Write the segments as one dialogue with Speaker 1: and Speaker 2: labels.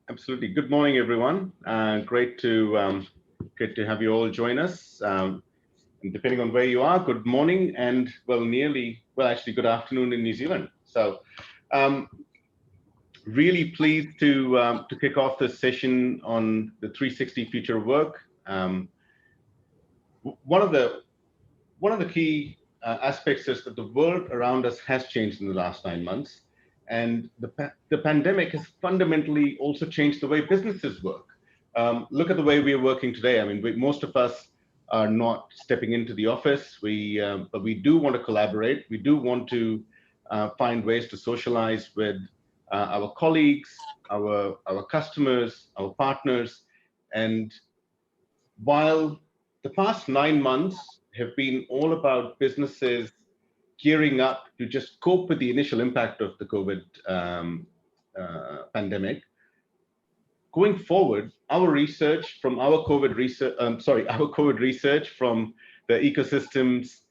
Speaker 1: Absolutely. Good morning, everyone. Great to have you all join us. And depending on where you are, good morning, and actually, good afternoon in New Zealand. So, really pleased to kick off this session on the 360 future of work. One of the key aspects is that the world around us has changed in the last 9 months. And the pandemic has fundamentally also changed the way businesses work. Look at the way we are working today. I mean, most of us are not stepping into the office. But we do want to collaborate. We do want to find ways to socialize with our colleagues, our customers, our partners. And while the past 9 months have been all about businesses gearing up to just cope with the initial impact of the COVID pandemic. Going forward, our research from our COVID research from the Ecosystems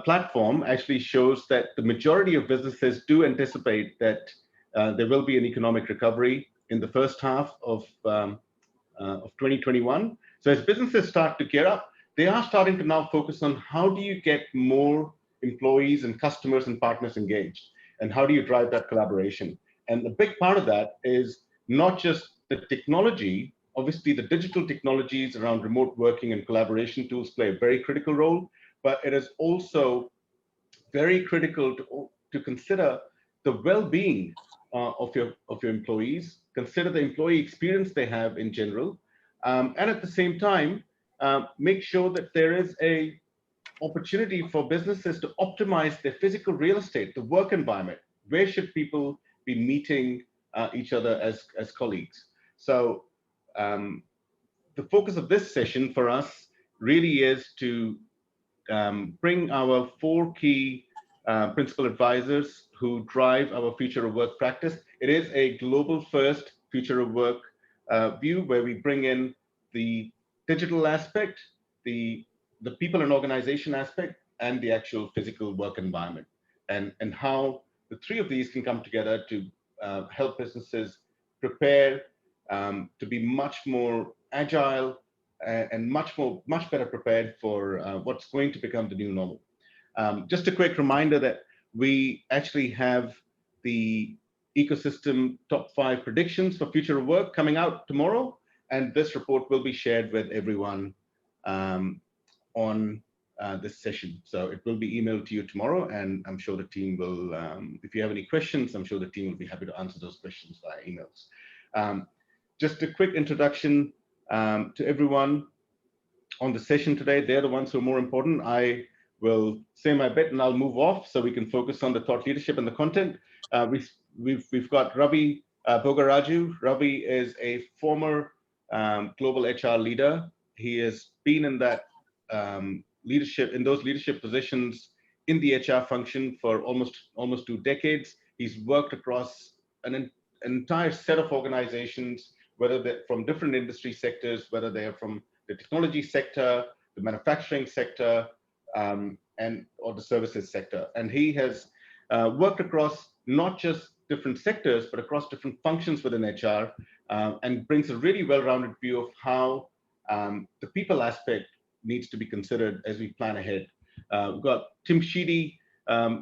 Speaker 1: platform actually shows that the majority of businesses do anticipate that there will be an economic recovery in the first half of 2021. So as businesses start to gear up, they are starting to now focus on how do you get more employees and customers and partners engaged, and how do you drive that collaboration? And the big part of that is not just the technology. Obviously, the digital technologies around remote working and collaboration tools play a very critical role, but it is also very critical to consider the well-being of your employees, consider the employee experience they have in general, and at the same time, make sure that there is a opportunity for businesses to optimize their physical real estate, the work environment. Where should people be meeting each other as colleagues? So the focus of this session for us really is to bring our 4 key principal advisors who drive our future of work practice. It is a global first future of work view where we bring in the digital aspect, the people and organization aspect, and the actual physical work environment, and how the 3 of these can come together to help businesses prepare to be much more agile and much better prepared for what's going to become the new normal. Just a quick reminder that we actually have the Ecosystem top 5 predictions for future of work coming out tomorrow, and this report will be shared with everyone on this session. So it will be emailed to you tomorrow, and I'm sure the team will, if you have any questions, I'm sure the team will be happy to answer those questions via emails. Just a quick introduction to everyone on the session today. They're the ones who are more important. I will say my bit and I'll move off so we can focus on the thought leadership and the content. We've got Ravi Bhogaraju. Ravi is a former global HR leader. He has been in that those leadership positions in the HR function for almost 2 decades. He's worked across an entire set of organizations, whether they're from different industry sectors, whether they are from the technology sector, the manufacturing sector, or the services sector. And he has worked across not just different sectors, but across different functions within HR, and brings a really well-rounded view of how the people aspect needs to be considered as we plan ahead. We've got Tim Sheedy.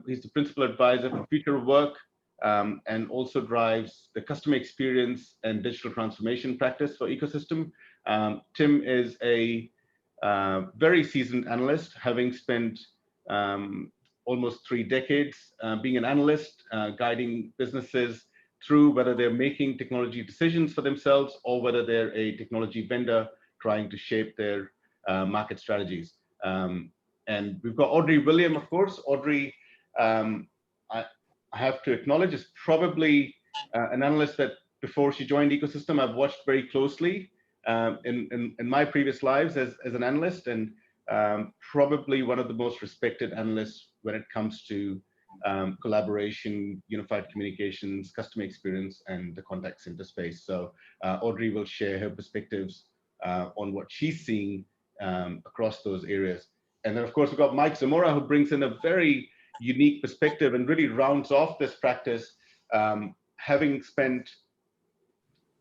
Speaker 1: He's the principal advisor for Future of Work, and also drives the customer experience and digital transformation practice for Ecosystem. Tim is a very seasoned analyst, having spent almost 3 decades being an analyst, guiding businesses through whether they're making technology decisions for themselves or whether they're a technology vendor trying to shape their market strategies. And we've got Audrey William, of course. Audrey, I have to acknowledge, is probably an analyst that before she joined Ecosystem, I've watched very closely in my previous lives as an analyst, and probably one of the most respected analysts when it comes to collaboration, unified communications, customer experience, and the contact center space. So Audrey will share her perspectives on what she's seeing across those areas. And then, of course, we've got Mike Zamora, who brings in a very unique perspective and really rounds off this practice, having spent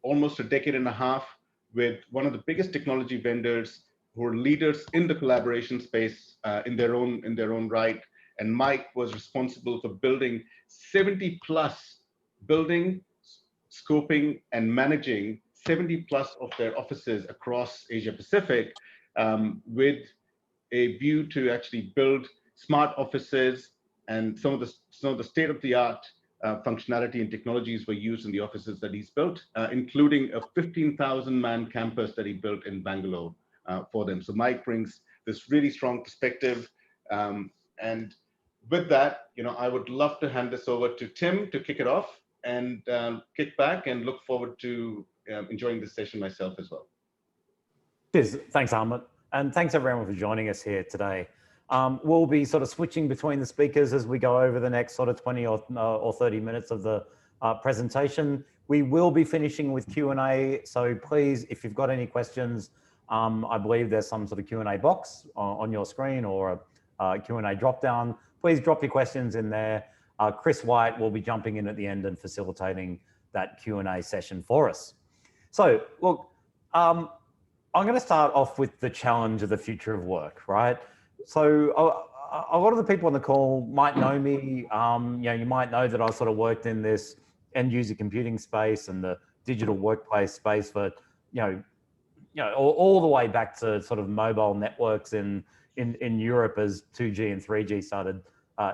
Speaker 1: almost a decade and a half with one of the biggest technology vendors who are leaders in the collaboration space in their own right. And Mike was responsible for building 70 plus, building, scoping, and managing 70 plus of their offices across Asia Pacific, with a view to actually build smart offices, and some of the state-of-the-art functionality and technologies were used in the offices that he's built, including a 15,000-man campus that he built in Bangalore for them. So Mike brings this really strong perspective. And with that, I would love to hand this over to Tim to kick it off and kick back, and look forward to enjoying this session myself as well.
Speaker 2: Cheers. Thanks, Ahmed. And thanks everyone for joining us here today. We'll be sort of switching between the speakers as we go over the next sort of 20 or 30 minutes of the presentation. We will be finishing with Q&A. So please, if you've got any questions, I believe there's some sort of Q&A box on your screen, or a Q&A drop down. Please drop your questions in there. Chris White will be jumping in at the end and facilitating that Q&A session for us. So look, I'm going to start off with the challenge of the future of work, right? So a lot of the people on the call might know me. You might know that I sort of worked in this end user computing space and the digital workplace space for, all the way back to sort of mobile networks in Europe as 2G and 3G started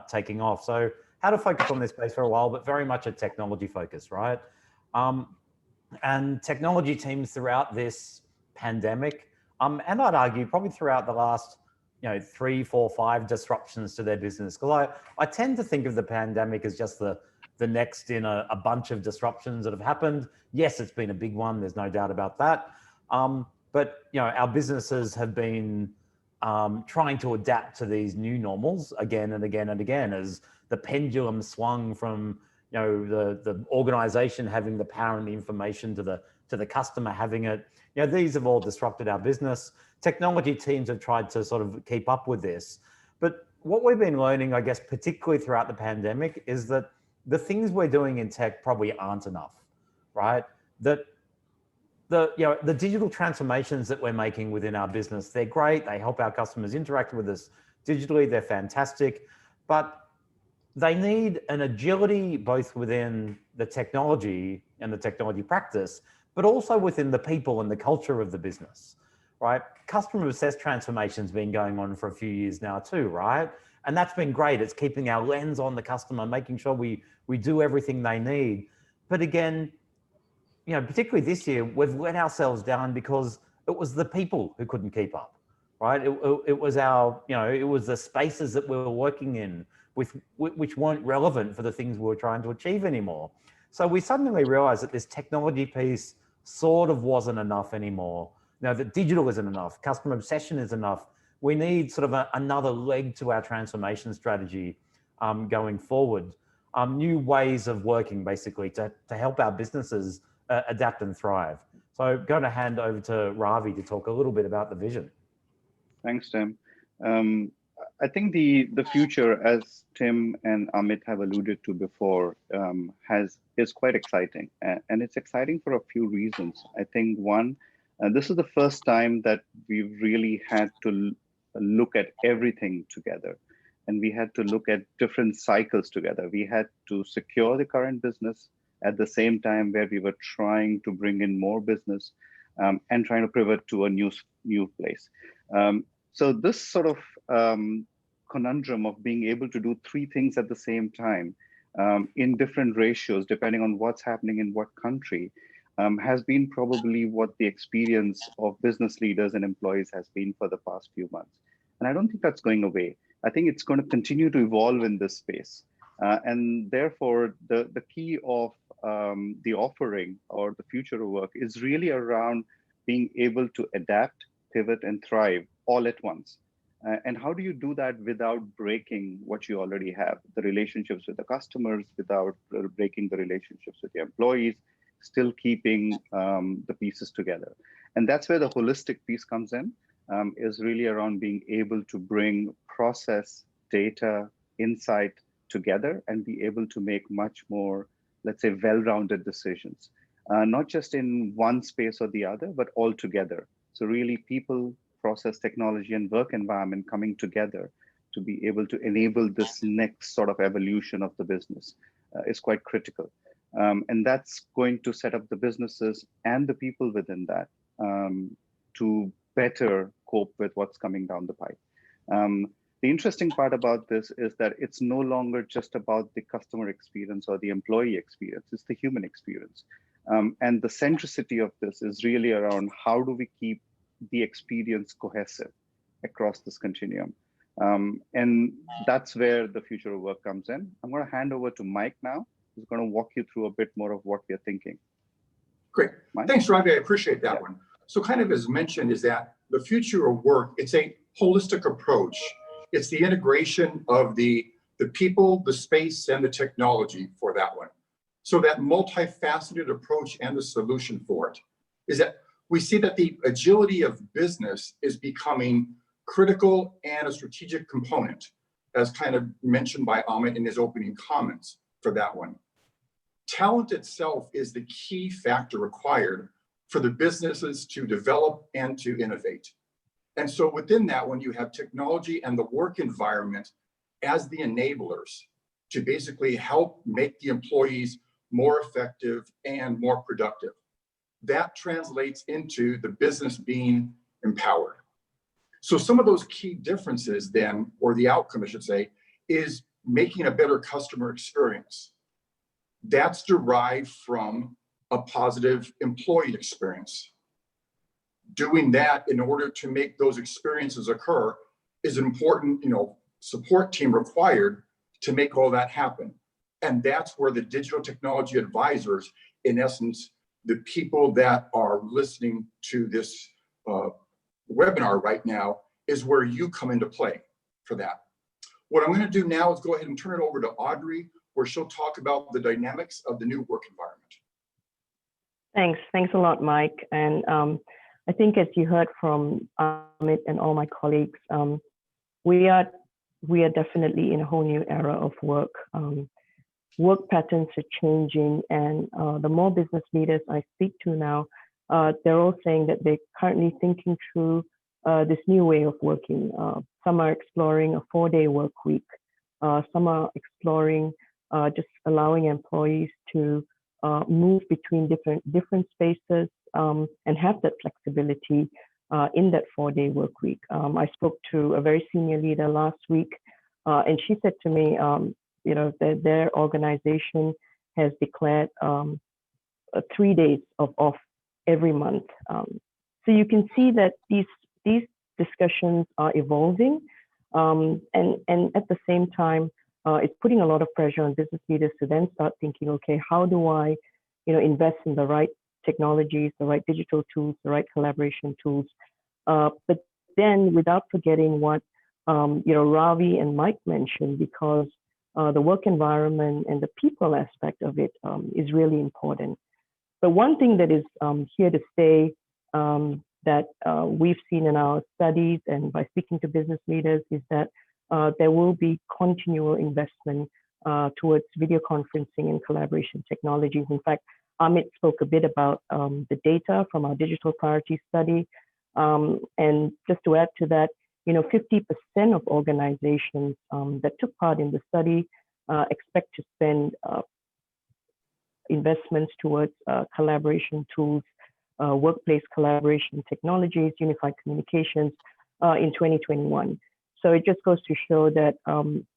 Speaker 2: taking off. So had to focus on this space for a while, but very much a technology focus, right? And technology teams throughout this pandemic, and I'd argue probably throughout the last 3, 4, 5 disruptions to their business, because I tend to think of the pandemic as just the next in a bunch of disruptions that have happened. Yes, it's been a big one, there's no doubt about that. But our businesses have been trying to adapt to these new normals again and again and again, as the pendulum swung from the organization having the power and the information to the customer having it. These have all disrupted our business. Technology teams have tried to sort of keep up with this. But what we've been learning, I guess, particularly throughout the pandemic, is that the things we're doing in tech probably aren't enough, right? That the digital transformations that we're making within our business, they're great. They help our customers interact with us digitally. They're fantastic. But they need an agility both within the technology and the technology practice, but also within the people and the culture of the business, right? Customer obsessed transformation's been going on for a few years now too, right? And that's been great. It's keeping our lens on the customer, making sure we do everything they need. But again, particularly this year, we've let ourselves down because it was the people who couldn't keep up, right? It was it was the spaces that we were working in which weren't relevant for the things we were trying to achieve anymore. So we suddenly realized that this technology piece sort of wasn't enough anymore. That digital isn't enough, customer obsession is enough. We need sort of another leg to our transformation strategy going forward. New ways of working, basically, to help our businesses adapt and thrive. So I'm going to hand over to Ravi to talk a little bit about the vision.
Speaker 3: Thanks, Tim. I think the future, as Tim and Amit have alluded to before, is quite exciting. And it's exciting for a few reasons. I think one, this is the first time that we've really had to look at everything together. And we had to look at different cycles together. We had to secure the current business at the same time where we were trying to bring in more business and trying to pivot to a new place. So this sort of conundrum of being able to do 3 things at the same time in different ratios, depending on what's happening in what country, has been probably what the experience of business leaders and employees has been for the past few months. And I don't think that's going away. I think it's going to continue to evolve in this space. And therefore, the key of the offering or the future of work is really around being able to adapt, pivot, and thrive all at once. And how do you do that without breaking what you already have, the relationships with the customers, without breaking the relationships with the employees, still keeping the pieces together? And that's where the holistic piece comes in, is really around being able to bring process, data, insight together and be able to make much more, let's say, well-rounded decisions. not just in one space or the other, but all together. So really people, process, technology, and work environment coming together to be able to enable this next sort of evolution of the business is quite critical. And that's going to set up the businesses and the people within that to better cope with what's coming down the pipe. The interesting part about this is that it's no longer just about the customer experience or the employee experience, it's the human experience. And the centricity of this is really around how do we keep the experience cohesive across this continuum. And that's where the future of work comes in. I'm going to hand over to Mike now, who's going to walk you through a bit more of what we're thinking.
Speaker 4: Great.
Speaker 3: Mike?
Speaker 4: Thanks, Ravi. I appreciate that one. So kind of as mentioned is that the future of work, it's a holistic approach. It's the integration of the people, the space, and the technology for that one. So that multifaceted approach and the solution for it is that we see that the agility of business is becoming critical and a strategic component, as kind of mentioned by Amit in his opening comments for that one. Talent itself is the key factor required for the businesses to develop and to innovate. And so within that one, you have technology and the work environment as the enablers to basically help make the employees more effective and more productive. That translates into the business being empowered. So some of those key differences then, or the outcome I should say, is making a better customer experience. That's derived from a positive employee experience. Doing that in order to make those experiences occur is an important, support team required to make all that happen. And that's where the digital technology advisors, in essence, the people that are listening to this webinar right now, is where you come into play for that. What I'm going to do now is go ahead and turn it over to Audrey, where she'll talk about the dynamics of the new work environment.
Speaker 5: Thanks a lot, Mike. And I think as you heard from Amit and all my colleagues, we are definitely in a whole new era of work. Work patterns are changing, and the more business leaders I speak to now, they're all saying that they're currently thinking through this new way of working. Some are exploring a 4-day work week. Some are exploring just allowing employees to move between different spaces and have that flexibility in that 4-day work week. I spoke to a very senior leader last week, and she said to me, their organization has declared 3 days of off every month. So you can see that these discussions are evolving, and at the same time, it's putting a lot of pressure on business leaders to then start thinking, okay, how do I, invest in the right technologies, the right digital tools, the right collaboration tools, but then without forgetting what Ravi and Mike mentioned, because the work environment and the people aspect of it is really important. But one thing that is here to stay that we've seen in our studies and by speaking to business leaders is that there will be continual investment towards video conferencing and collaboration technologies. In fact, Amit spoke a bit about the data from our digital priority study. And just to add to that, 50% of organizations that took part in the study expect to spend investments towards collaboration tools, workplace collaboration technologies, unified communications in 2021. So it just goes to show that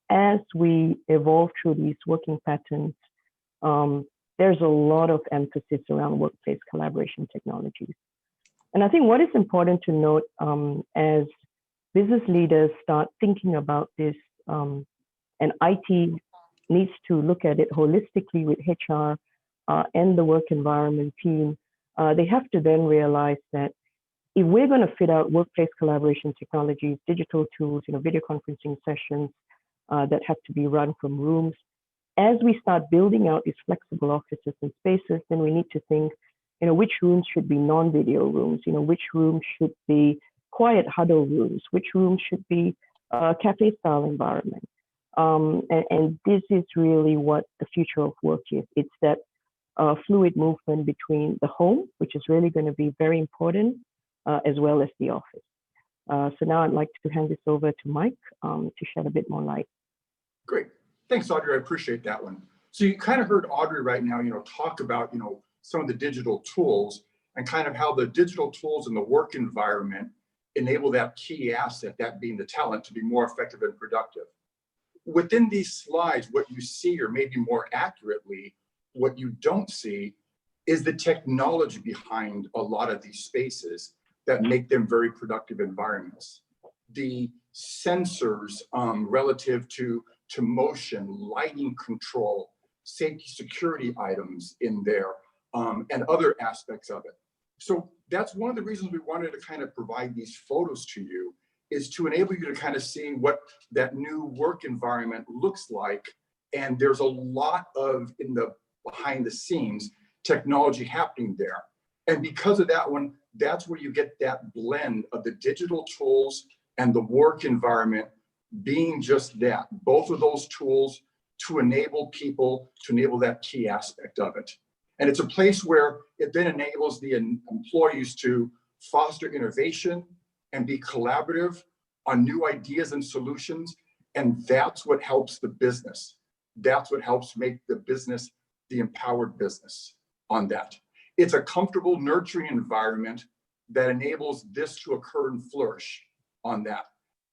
Speaker 5: as we evolve through these working patterns, there's a lot of emphasis around workplace collaboration technologies. And I think what is important to note as business leaders start thinking about this, and IT needs to look at it holistically with HR and the work environment team, they have to then realize that if we're going to fit out workplace collaboration technologies, digital tools, video conferencing sessions that have to be run from rooms, as we start building out these flexible offices and spaces, then we need to think, which rooms should be non-video rooms, which rooms should be quiet huddle rooms, which rooms should be cafe-style environment. And this is really what the future of work is. It's that fluid movement between the home, which is really going to be very important, as well as the office. So now I'd like to hand this over to Mike to shed a bit more light.
Speaker 4: Great. Thanks, Audrey. I appreciate that one. So you kind of heard Audrey right now, talk about, some of the digital tools and kind of how the digital tools in the work environment enable that key asset, that being the talent, to be more effective and productive. Within these slides, what you see, or maybe more accurately, what you don't see, is the technology behind a lot of these spaces that make them very productive environments. The sensors relative to motion, lighting control, safety security items in there, and other aspects of it. So that's one of the reasons we wanted to kind of provide these photos to you, is to enable you to kind of see what that new work environment looks like. And there's a lot of, behind the scenes, technology happening there. And because of that one, that's where you get that blend of the digital tools and the work environment being just that, both of those tools to enable people, to enable that key aspect of it. And it's a place where it then enables the employees to foster innovation and be collaborative on new ideas and solutions. And that's what helps the business. That's what helps make the business the empowered business on that. It's a comfortable, nurturing environment that enables this to occur and flourish on that.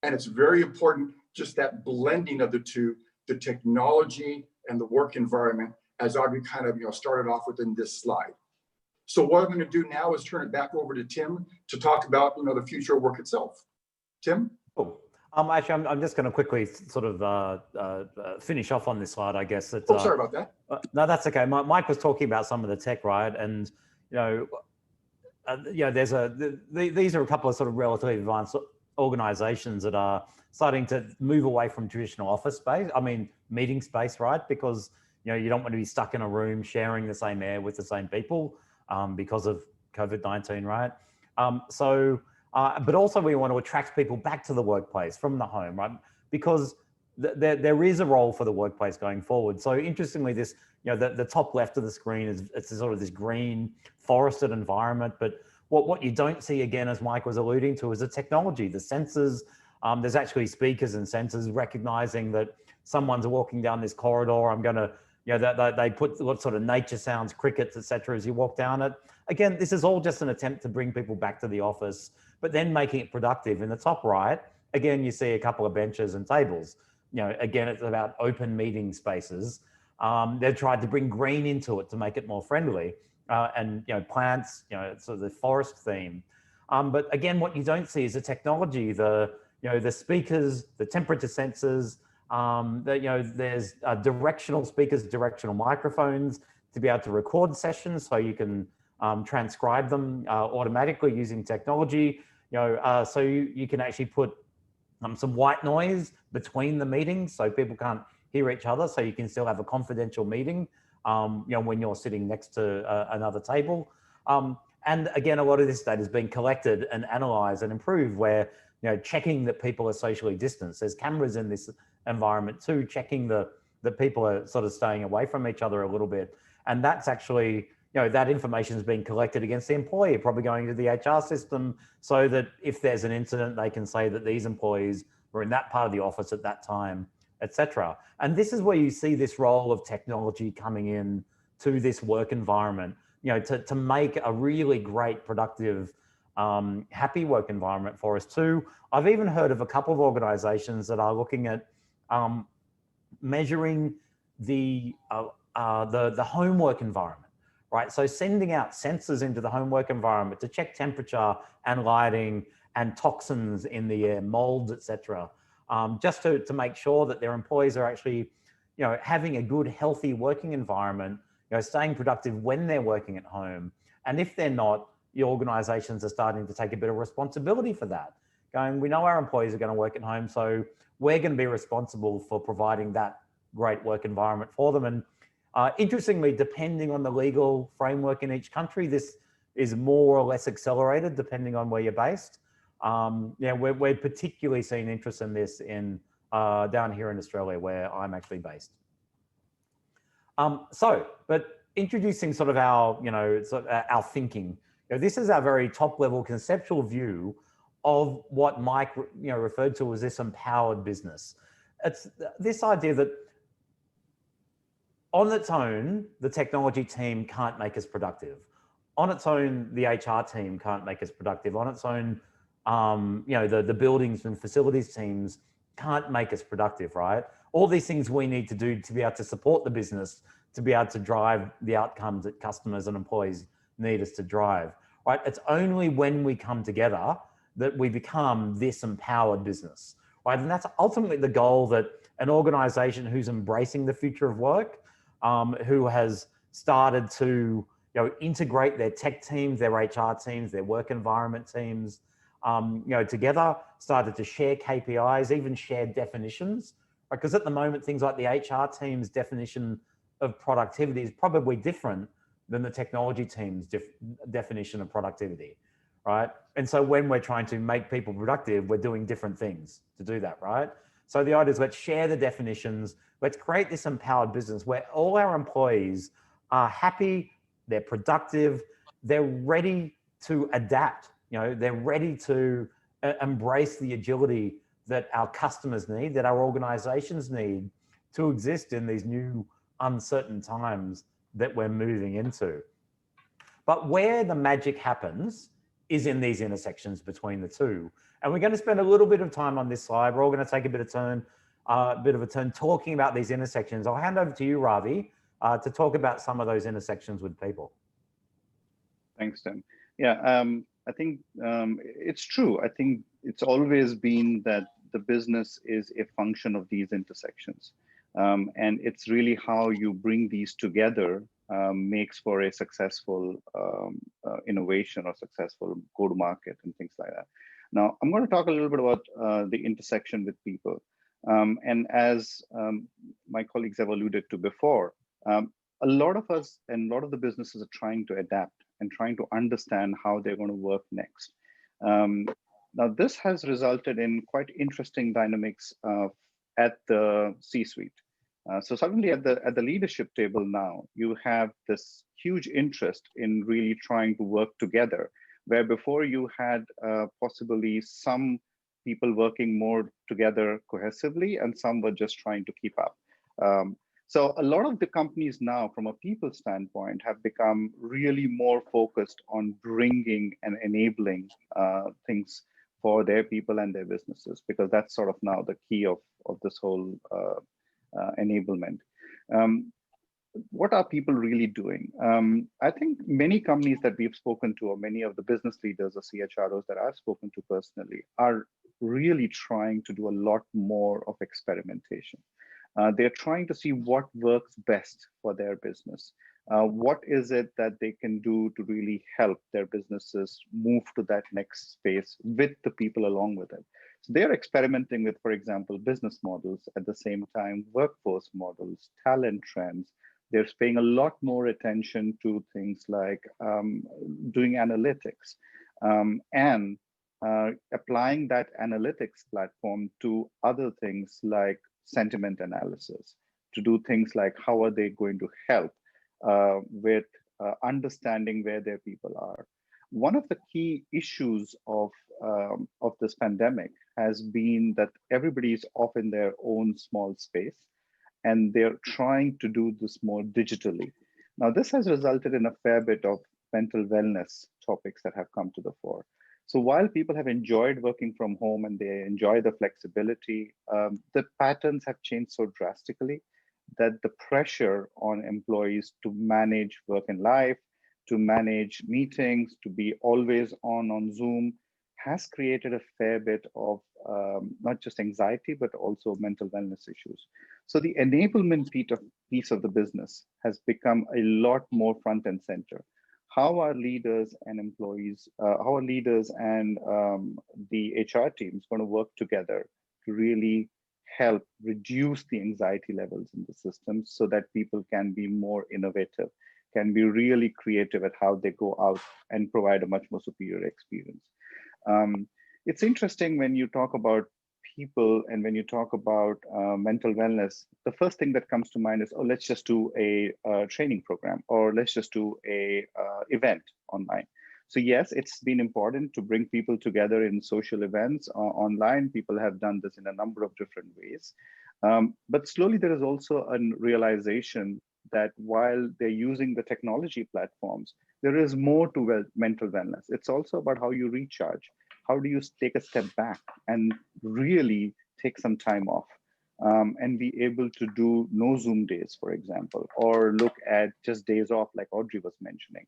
Speaker 4: And it's very important, just that blending of the two, the technology and the work environment, as Audrey kind of started off with in this slide. So what I'm going to do now is turn it back over to Tim to talk about the future of work itself. Tim?
Speaker 2: Cool. Actually, I'm just going to quickly sort of finish off on this slide, I guess. That,
Speaker 4: sorry about that.
Speaker 2: No, that's okay. Mike was talking about some of the tech, right? And these are a couple of sort of relatively advanced organizations that are starting to move away from traditional office space. I mean, meeting space, right? Because you don't want to be stuck in a room sharing the same air with the same people because of COVID-19, right? But also we want to attract people back to the workplace from the home, right? Because there is a role for the workplace going forward. So interestingly, this, the top left of the screen it's sort of this green forested environment. But what you don't see, again, as Mike was alluding to, is the technology, the sensors. There's actually speakers and sensors recognizing that someone's walking down this corridor. I'm going to, they put what sort of nature sounds, crickets, etc. as you walk down it. Again, this is all just an attempt to bring people back to the office, but then making it productive. In the top right, again, you see a couple of benches and tables. Again, it's about open meeting spaces. They've tried to bring green into it to make it more friendly, and plants, sort of the forest theme. But again, what you don't see is the technology, the speakers, the temperature sensors. There's directional speakers, directional microphones to be able to record sessions, so you can transcribe them automatically using technology. So you can actually put some white noise between the meetings, so people can't hear each other. So you can still have a confidential meeting, when you're sitting next to another table. And again, a lot of this data is being collected and analyzed and improved, where checking that people are socially distanced. There's cameras in this environment too, checking that people are sort of staying away from each other a little bit. And that's actually, that information is being collected against the employee, probably going to the HR system, so that if there's an incident, they can say that these employees were in that part of the office at that time, etc. And this is where you see this role of technology coming in to this work environment, to make a really great, productive, happy work environment for us too. I've even heard of a couple of organizations that are looking at measuring the homework environment, right? So sending out sensors into the homework environment to check temperature and lighting and toxins in the air, molds, etc. Just to make sure that their employees are actually, having a good, healthy working environment, staying productive when they're working at home. And if they're not, the organizations are starting to take a bit of responsibility for that. We know our employees are going to work at home, so we're going to be responsible for providing that great work environment for them. And interestingly, depending on the legal framework in each country, this is more or less accelerated depending on where you're based. We're particularly seeing interest in this down here in Australia, where I'm actually based. But introducing sort of our, our thinking. This is our very top level conceptual view of what Mike, referred to as this empowered business. It's this idea that on its own, the technology team can't make us productive. On its own, the HR team can't make us productive. On its own, the buildings and facilities teams can't make us productive, right? All these things we need to do to be able to support the business, to be able to drive the outcomes that customers and employees need us to drive, right? It's only when we come together that we become this empowered business, right? And that's ultimately the goal that an organization who's embracing the future of work, who has started to integrate their tech teams, their HR teams, their work environment teams, together, started to share KPIs, even share definitions, because at the moment, things like the HR team's definition of productivity is probably different than the technology team's definition of productivity, right? And so when we're trying to make people productive, we're doing different things to do that, right? So the idea is let's share the definitions, let's create this empowered business where all our employees are happy, they're productive, they're ready to adapt, they're ready to embrace the agility that our customers need, that our organizations need to exist in these new uncertain times that we're moving into. But where the magic happens is in these intersections between the two. And we're going to spend a little bit of time on this slide. We're all going to take a bit of a turn talking about these intersections. I'll hand over to you, Ravi, to talk about some of those intersections with people.
Speaker 3: Thanks, Tim. Yeah, I think it's true. I think it's always been that the business is a function of these intersections. And it's really how you bring these together makes for a successful innovation or successful go-to-market and things like that. Now, I'm going to talk a little bit about the intersection with people. And as my colleagues have alluded to before, a lot of us and a lot of the businesses are trying to adapt and trying to understand how they're going to work next. Now, this has resulted in quite interesting dynamics at the C-suite. So suddenly at the leadership table now, you have this huge interest in really trying to work together, where before you had possibly some people working more together cohesively and some were just trying to keep up. So a lot of the companies now, from a people standpoint, have become really more focused on bringing and enabling things for their people and their businesses, because that's sort of now the key of this whole enablement. What are people really doing? I think many companies that we've spoken to, or many of the business leaders or CHROs that I've spoken to personally, are really trying to do a lot more of experimentation. They're trying to see what works best for their business. What is it that they can do to really help their businesses move to that next space with the people along with it? So they're experimenting with, for example, business models, at the same time, workforce models, talent trends. They're paying a lot more attention to things like doing analytics and applying that analytics platform to other things like sentiment analysis, to do things like how are they going to help with understanding where their people are. One of the key issues of this pandemic has been that everybody is off in their own small space, and they're trying to do this more digitally. Now, this has resulted in a fair bit of mental wellness topics that have come to the fore. So while people have enjoyed working from home and they enjoy the flexibility, the patterns have changed so drastically that the pressure on employees to manage work and life, to manage meetings, to be always on Zoom, has created a fair bit of not just anxiety, but also mental wellness issues. So the enablement piece of the business has become a lot more front and center. How are leaders and employees, how are leaders and the HR teams going to work together to really help reduce the anxiety levels in the system so that people can be more innovative, can be really creative at how they go out and provide a much more superior experience. It's interesting when you talk about people and when you talk about mental wellness, the first thing that comes to mind is, oh, let's just do a training program, or let's just do a event online. So yes, it's been important to bring people together in social events online. People have done this in a number of different ways. But slowly there is also a realization that while they're using the technology platforms, there is more to mental wellness. It's also about how you recharge. How do you take a step back and really take some time off and be able to do no Zoom days, for example, or look at just days off like Audrey was mentioning.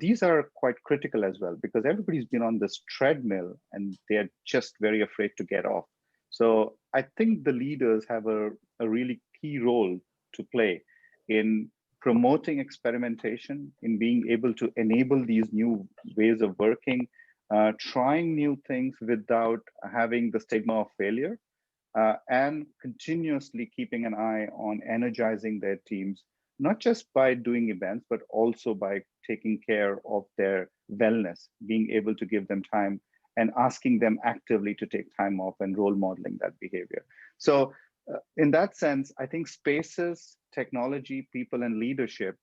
Speaker 3: These are quite critical as well, because everybody's been on this treadmill and they're just very afraid to get off. So I think the leaders have a really key role to play in promoting experimentation, in being able to enable these new ways of working, trying new things without having the stigma of failure, and continuously keeping an eye on energizing their teams, not just by doing events, but also by taking care of their wellness, being able to give them time and asking them actively to take time off and role modeling that behavior. So in that sense, I think spaces, technology, people, and leadership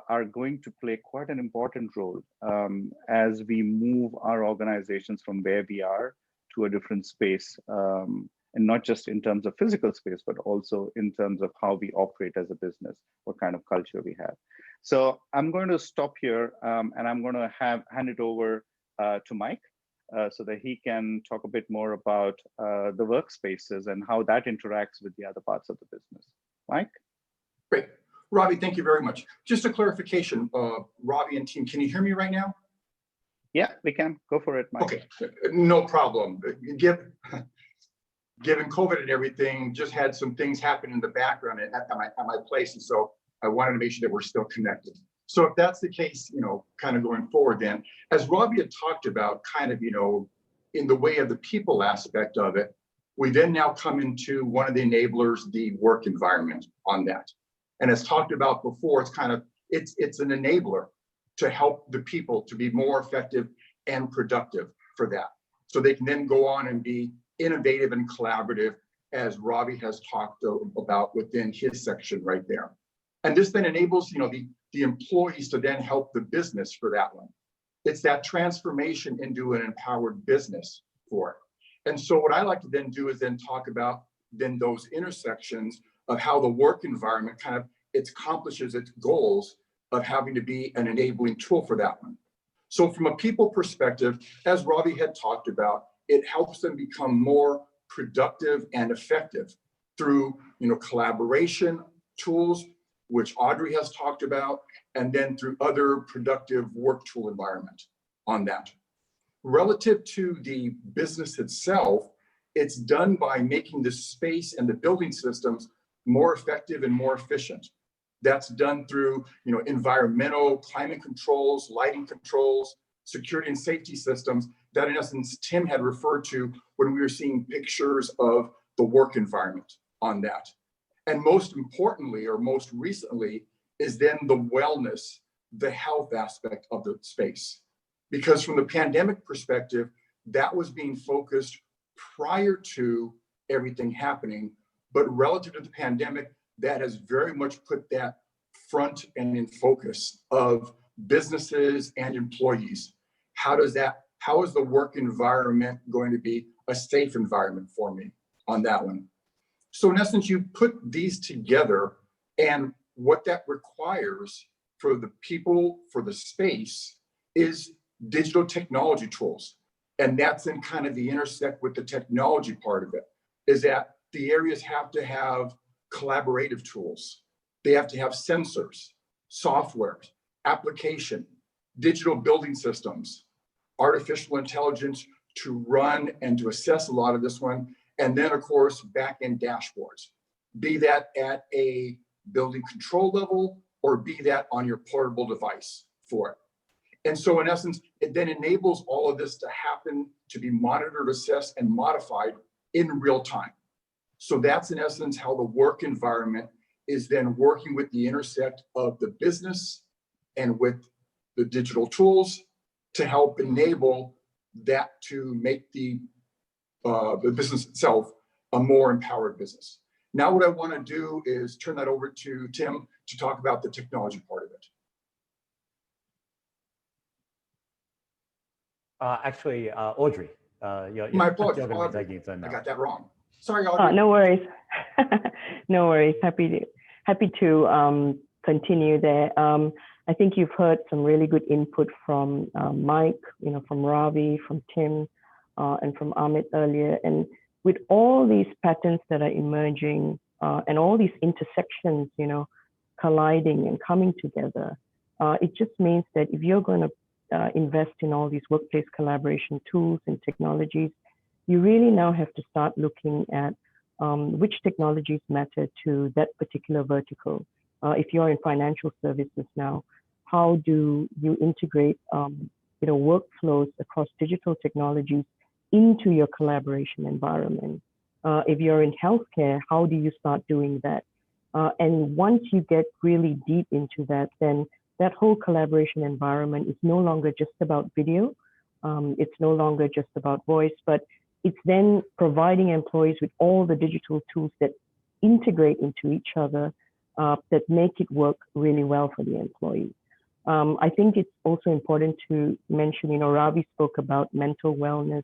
Speaker 3: are going to play quite an important role as we move our organizations from where we are to a different space. And not just in terms of physical space, but also in terms of how we operate as a business, what kind of culture we have. So I'm going to stop here and I'm going to hand it over to Mike so that he can talk a bit more about the workspaces and how that interacts with the other parts of the business. Mike?
Speaker 4: Great. Ravi, thank you very much. Just a clarification, Ravi and team, can you hear me right now?
Speaker 3: Yeah, we can. Go for it, Mike.
Speaker 4: Okay, no problem. Given COVID and everything, just had some things happen in the background at my place. And so I wanted to make sure that we're still connected. So if that's the case, kind of going forward then, as Ravi had talked about, kind of, in the way of the people aspect of it, we then now come into one of the enablers, the work environment on that. And as talked about before, it's an enabler to help the people to be more effective and productive for that. So they can then go on and be innovative and collaborative, as Ravi has talked about within his section right there. And this then enables, the employees to then help the business for that one. It's that transformation into an empowered business for it. And so what I like to then do is then talk about then those intersections of how the work environment it accomplishes its goals of having to be an enabling tool for that one. So from a people perspective, as Ravi had talked about, it helps them become more productive and effective through, collaboration tools, which Audrey has talked about, and then through other productive work tool environment on that. Relative to the business itself, it's done by making the space and the building systems more effective and more efficient. That's done through, environmental, climate controls, lighting controls, security and safety systems that in essence Tim had referred to when we were seeing pictures of the work environment on that. And most importantly, or most recently, is then the wellness, the health aspect of the space. Because from the pandemic perspective, that was being focused prior to everything happening, but relative to the pandemic, that has very much put that front and in focus of businesses and employees. How is the work environment going to be a safe environment for me on that one? So in essence, you put these together, and what that requires for the people, for the space, is digital technology tools. And that's in kind of the intersect with the technology part of it, is that the areas have to have collaborative tools. They have to have sensors, software, application, digital building systems, artificial intelligence to run and to assess a lot of this one. And then of course, back-end dashboards, be that at a building control level or be that on your portable device for it. And so in essence, it then enables all of this to happen, to be monitored, assessed, and modified in real time. So that's in essence how the work environment is then working with the intersect of the business and with the digital tools to help enable that to make the the business itself a more empowered business. Now what I want to do is turn that over to Tim to talk about the technology part of it.
Speaker 2: Actually, Audrey,
Speaker 4: My apologies,
Speaker 2: you're going to be
Speaker 4: Audrey.
Speaker 2: taking it now.
Speaker 4: I got that wrong. Sorry, Audrey.
Speaker 5: No worries. No worries. Happy to continue there. I think you've heard some really good input from Mike, from Ravi, from Tim, and from Amit earlier. And with all these patterns that are emerging and all these intersections, colliding and coming together, it just means that if you're going to invest in all these workplace collaboration tools and technologies, you really now have to start looking at which technologies matter to that particular vertical. If you're in financial services now, how do you integrate workflows across digital technologies into your collaboration environment? If you're in healthcare, how do you start doing that? And once you get really deep into that, then that whole collaboration environment is no longer just about video. It's no longer just about voice, but it's then providing employees with all the digital tools that integrate into each other, that make it work really well for the employee. I think it's also important to mention, Ravi spoke about mental wellness,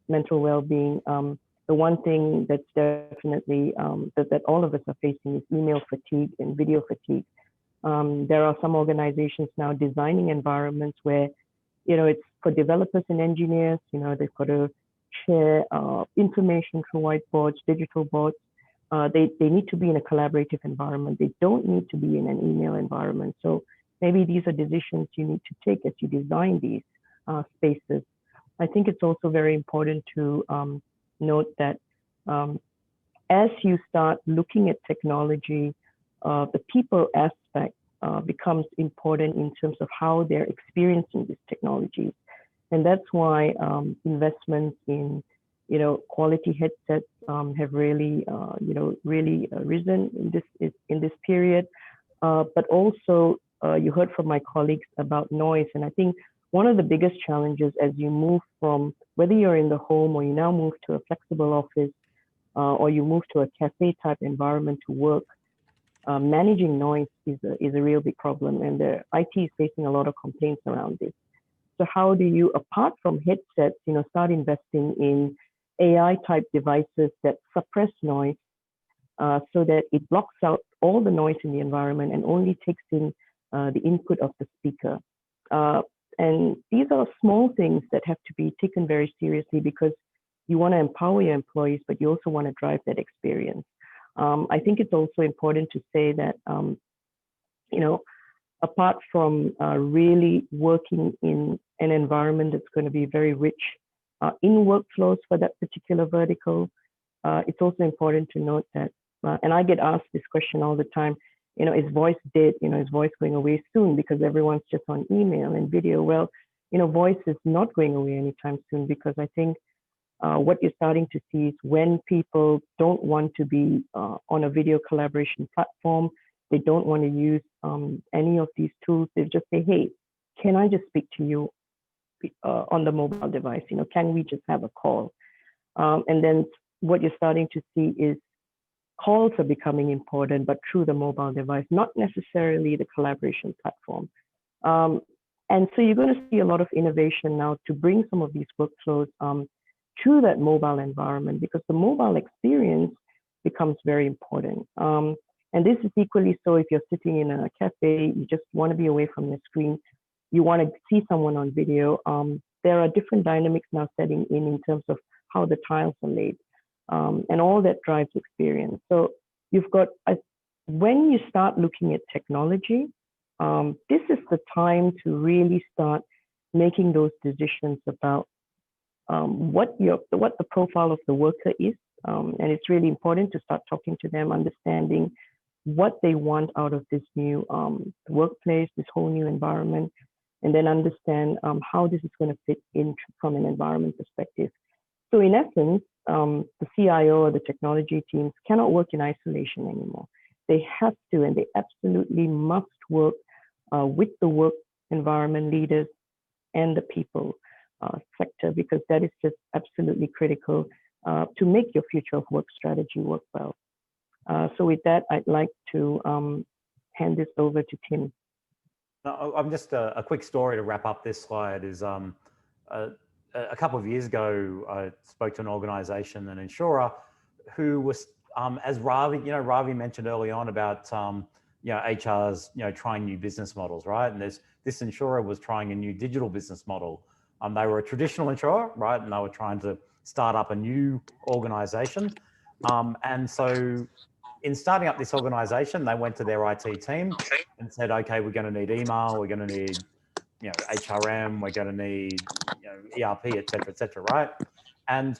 Speaker 5: mental well-being. The one thing that's definitely that all of us are facing is email fatigue and video fatigue. There are some organizations now designing environments where, it's for developers and engineers, they've got to share information through whiteboards, digital boards. They need to be in a collaborative environment. They don't need to be in an email environment. So maybe these are decisions you need to take as you design these spaces. I think it's also very important to note that as you start looking at technology, the people aspect becomes important in terms of how they're experiencing these technologies. And that's why investments in, quality headsets have really, really risen in this period. But also, you heard from my colleagues about noise. And I think one of the biggest challenges as you move from, whether you're in the home or you now move to a flexible office, or you move to a cafe type environment to work, managing noise is a real big problem. And the IT is facing a lot of complaints around this. So how do you, apart from headsets, start investing in AI type devices that suppress noise so that it blocks out all the noise in the environment and only takes in the input of the speaker. And these are small things that have to be taken very seriously because you want to empower your employees, but you also want to drive that experience. I think it's also important to say that, apart from really working in an environment that's going to be very rich in workflows for that particular vertical, it's also important to note that, and I get asked this question all the time, is voice dead? Is voice going away soon because everyone's just on email and video? Well, voice is not going away anytime soon because I think what you're starting to see is when people don't want to be on a video collaboration platform, they don't want to use any of these tools. They just say, hey, can I just speak to you on the mobile device? Can we just have a call? And then what you're starting to see is calls are becoming important, but through the mobile device, not necessarily the collaboration platform. And so you're going to see a lot of innovation now to bring some of these workflows to that mobile environment because the mobile experience becomes very important. And this is equally so if you're sitting in a cafe, you just want to be away from your screen, you want to see someone on video. There are different dynamics now setting in terms of how the tiles are laid, and all that drives experience. So you've got, when you start looking at technology, this is the time to really start making those decisions about what the profile of the worker is. And it's really important to start talking to them, understanding what they want out of this new workplace, this whole new environment, and then understand how this is going to fit in from an environment perspective. So in essence, the CIO or the technology teams cannot work in isolation anymore. They have to, and they absolutely must work with the work environment leaders and the people sector, because that is just absolutely critical to make your future of work strategy work well. So with that, I'd like to hand this over to Tim.
Speaker 2: I'm just a quick story to wrap up this slide is a couple of years ago, I spoke to an organization, an insurer, who was, as Ravi mentioned early on about, HR's, trying new business models, right? And this insurer was trying a new digital business model. They were a traditional insurer, right? And they were trying to start up a new organization. And so in starting up this organization, they went to their IT team and said, okay, we're going to need email, we're going to need, HRM, we're going to need, ERP, et cetera, right? And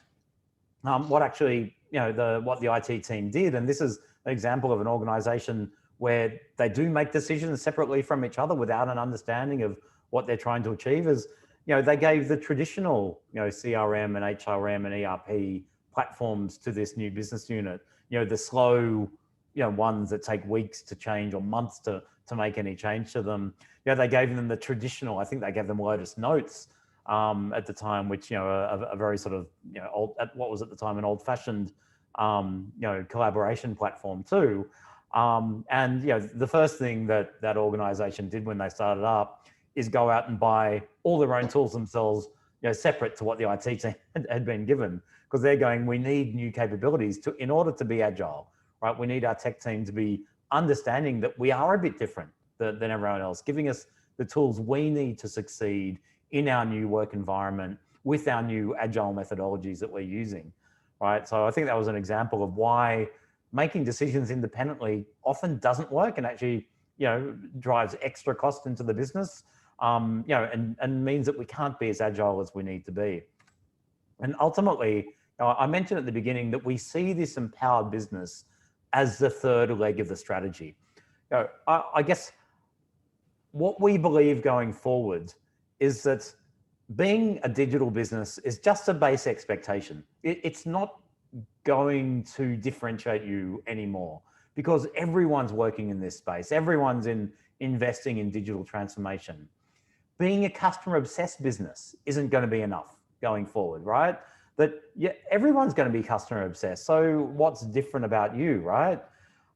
Speaker 2: what actually, what the IT team did, and this is an example of an organization where they do make decisions separately from each other without an understanding of what they're trying to achieve, is, they gave the traditional, CRM and HRM and ERP platforms to this new business unit, the slow, ones that take weeks to change or months to make any change to them. They gave them the traditional, I think they gave them Lotus Notes at the time, which, a very sort of, old, what was at the time an old-fashioned, collaboration platform too. And, the first thing that organization did when they started up is go out and buy all their own tools themselves, separate to what the IT team had been given, because they're going, we need new capabilities in order to be agile, right? We need our tech team to be understanding that we are a bit different than everyone else, giving us the tools we need to succeed in our new work environment with our new agile methodologies that we're using, right? So I think that was an example of why making decisions independently often doesn't work and actually, drives extra cost into the business, and means that we can't be as agile as we need to be. And ultimately, I mentioned at the beginning that we see this empowered business as the third leg of the strategy. I guess what we believe going forward is that being a digital business is just a base expectation. It's not going to differentiate you anymore because everyone's working in this space. Everyone's investing in digital transformation. Being a customer obsessed business isn't going to be enough going forward, right? That everyone's going to be customer obsessed. So what's different about you, right?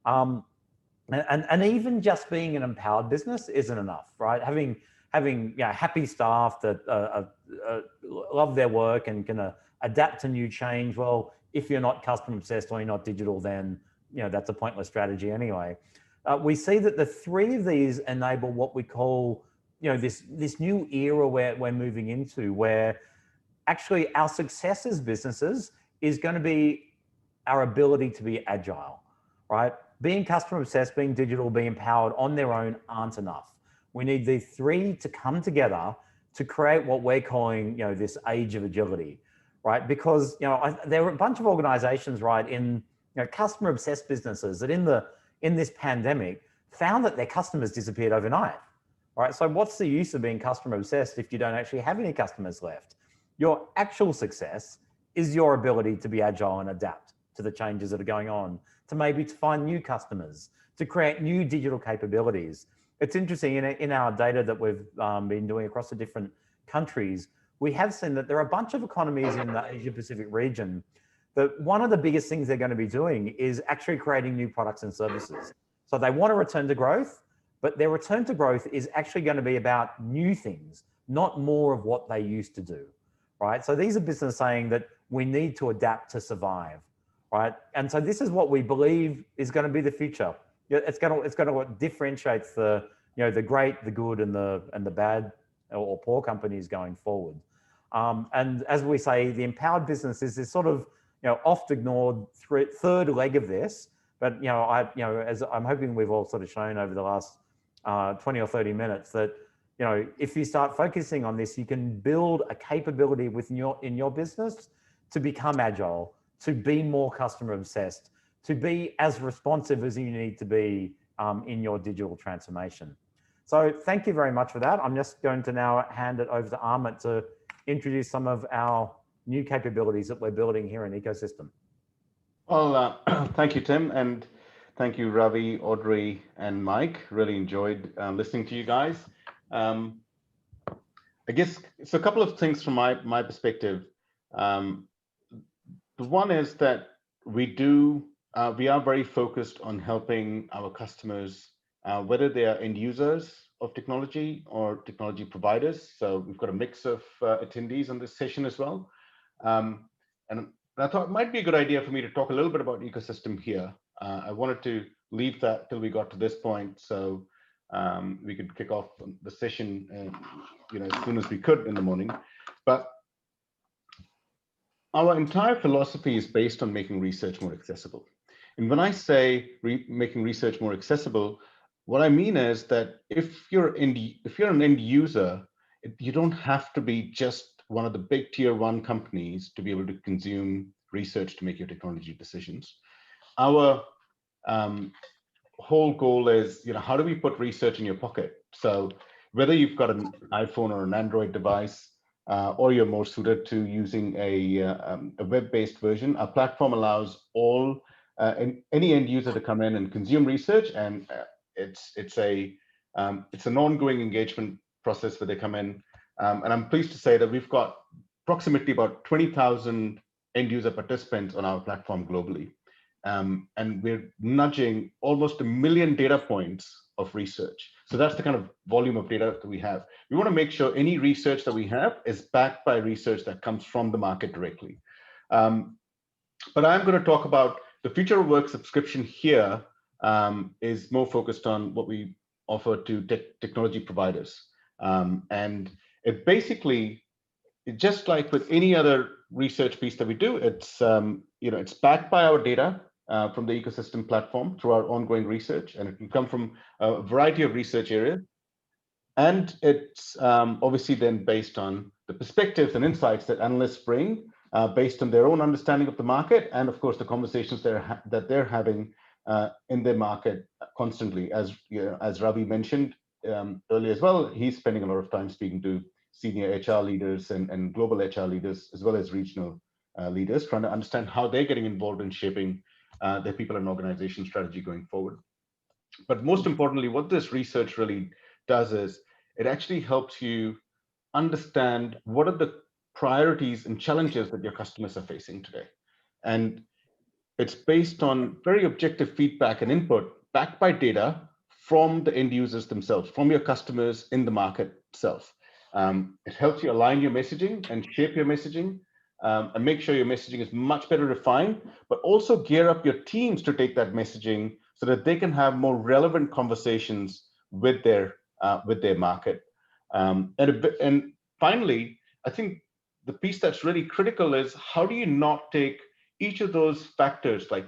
Speaker 2: And even just being an empowered business isn't enough, right? Having happy staff that love their work and can adapt to new change. Well, if you're not customer obsessed or you're not digital, then that's a pointless strategy anyway. We see that the three of these enable what we call this new era where we're moving into, where actually our success as businesses is going to be our ability to be agile, right? Being customer obsessed, being digital, being empowered on their own aren't enough. We need these three to come together to create what we're calling, this age of agility, right? Because, there are a bunch of organizations, right, in customer obsessed businesses that in this pandemic found that their customers disappeared overnight, right? So what's the use of being customer obsessed if you don't actually have any customers left? Your actual success is your ability to be agile and adapt to the changes that are going on, to find new customers, to create new digital capabilities. It's interesting, in our data that we've been doing across the different countries, we have seen that there are a bunch of economies in the Asia Pacific region that one of the biggest things they're going to be doing is actually creating new products and services. So they want to return to growth, but their return to growth is actually going to be about new things, not more of what they used to do, right? So these are businesses saying that we need to adapt to survive, right? And so this is what we believe is going to be the future. It's going to what differentiates the the great, the good, and the bad or poor companies going forward. And as we say, the empowered business is this sort of oft ignored third leg of this. But as I'm hoping we've all sort of shown over the last 20 or 30 minutes that if you start focusing on this, you can build a capability in your business to become agile, to be more customer obsessed, to be as responsive as you need to be in your digital transformation. So thank you very much for that. I'm just going to now hand it over to Amit to introduce some of our new capabilities that we're building here in Ecosystem.
Speaker 1: Well, thank you, Tim, and thank you, Ravi, Audrey, and Mike. Really enjoyed listening to you guys. I guess, so a couple of things from my perspective. The one is that we are very focused on helping our customers, whether they are end users of technology or technology providers. So we've got a mix of attendees on this session as well. And I thought it might be a good idea for me to talk a little bit about ecosystem here. I wanted to leave that till we got to this point, so we could kick off the session, as soon as we could in the morning. But our entire philosophy is based on making research more accessible. And when I say making research more accessible, what I mean is that if you're an end user, you don't have to be just one of the big tier 1 companies to be able to consume research to make your technology decisions. Our whole goal is, how do we put research in your pocket? So whether you've got an iPhone or an Android device, or you're more suited to using a web-based version, our platform allows any end user to come in and consume research, and it's an ongoing engagement process where they come in. And I'm pleased to say that we've got approximately about 20,000 end user participants on our platform globally. And we're nudging almost 1 million data points of research. So that's the kind of volume of data that we have. We want to make sure any research that we have is backed by research that comes from the market directly. But I'm going to talk about the future of work subscription here. Is more focused on what we offer to technology providers. And it basically, just like with any other research piece that we do, it's backed by our data from the ecosystem platform through our ongoing research, and it can come from a variety of research areas. And it's obviously then based on the perspectives and insights that analysts bring based on their own understanding of the market, and of course the conversations that they're having in their market constantly. As Ravi mentioned earlier as well, he's spending a lot of time speaking to senior HR leaders and global HR leaders, as well as regional leaders, trying to understand how they're getting involved in shaping their people and organization strategy going forward. But most importantly, what this research really does is it actually helps you understand what are the priorities and challenges that your customers are facing today. And it's based on very objective feedback and input backed by data from the end users themselves, from your customers in the market itself. It helps you align your messaging and shape your messaging, and make sure your messaging is much better refined, but also gear up your teams to take that messaging so that they can have more relevant conversations with their market. And finally, I think the piece that's really critical is, how do you not take each of those factors, like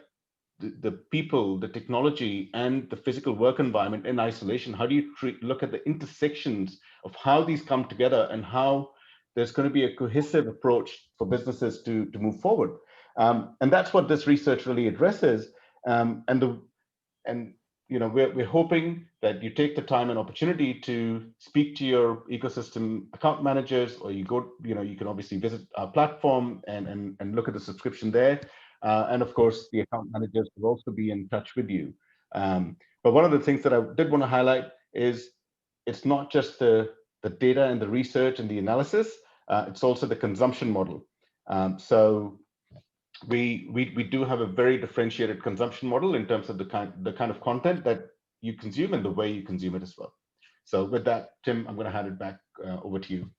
Speaker 1: the people, the technology, and the physical work environment in isolation? How do you look at the intersections of how these come together, and how there's going to be a cohesive approach for businesses to move forward? And that's what this research really addresses. We're hoping that you take the time and opportunity to speak to your ecosystem account managers, or you can obviously visit our platform and look at the subscription there. And of course, the account managers will also be in touch with you. But one of the things that I did want to highlight is it's not just the data and the research and the analysis, it's also the consumption model. So we do have a very differentiated consumption model in terms of the kind of content that you consume and the way you consume it as well. So with that, Tim, I'm going to hand it back over to you.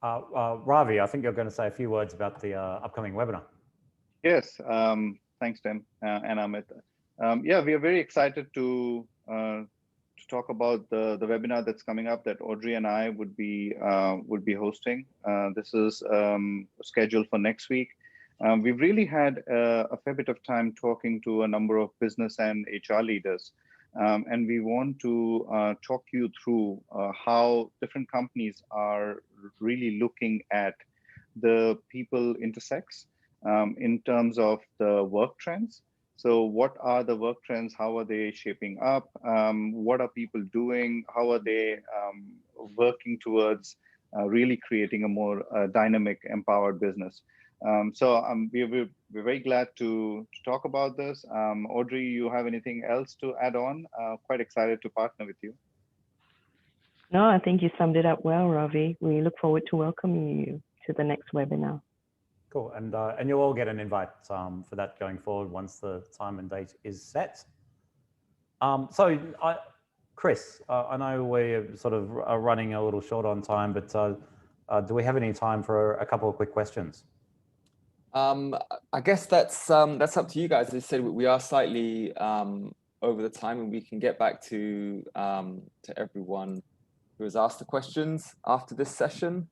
Speaker 2: Ravi, I think you're going to say a few words about the upcoming webinar.
Speaker 3: Yes, thanks, Tim and Amit. Yeah, we are very excited to talk about the webinar that's coming up that Audrey and I would be hosting. This is scheduled for next week. We've really had a fair bit of time talking to a number of business and HR leaders, and we want to talk you through how different companies are really looking at the people intersects in terms of the work trends. So what are the work trends? How are they shaping up? What are people doing? How are they working towards really creating a more dynamic, empowered business? So we're very glad to talk about this. Audrey, you have anything else to add on? Quite excited to partner with you.
Speaker 5: No, I think you summed it up well, Ravi. We look forward to welcoming you. to the next webinar.
Speaker 2: Cool, and you'll all get an invite for that going forward once the time and date is set. Chris, I know we're sort of running a little short on time, but do we have any time for a couple of quick questions?
Speaker 6: I guess that's up to you guys. As I said, we are slightly over the time, and we can get back to everyone who has asked the questions after this session.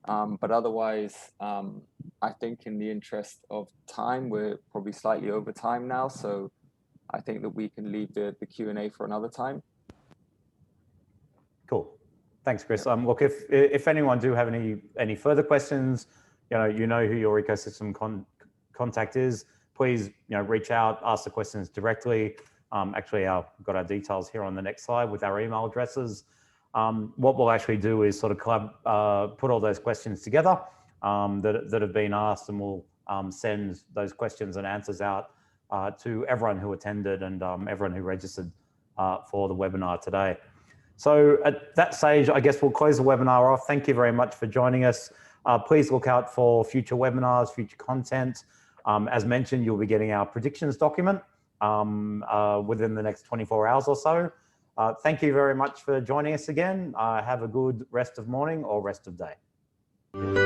Speaker 6: But otherwise, I think in the interest of time, we're probably slightly over time now. So I think that we can leave the Q&A for another time.
Speaker 2: Cool. Thanks, Chris. Look, if anyone do have any further questions, you know who your ecosystem contact is. Please, reach out, ask the questions directly. Actually, I've got our details here on the next slide with our email addresses. What we'll actually do is sort of put all those questions together that have been asked, and we'll send those questions and answers out to everyone who attended and everyone who registered for the webinar today. So at that stage, I guess we'll close the webinar off. Thank you very much for joining us. Please look out for future webinars, future content. As mentioned, you'll be getting our predictions document within the next 24 hours or so. Thank you very much for joining us again. Have a good rest of morning or rest of day.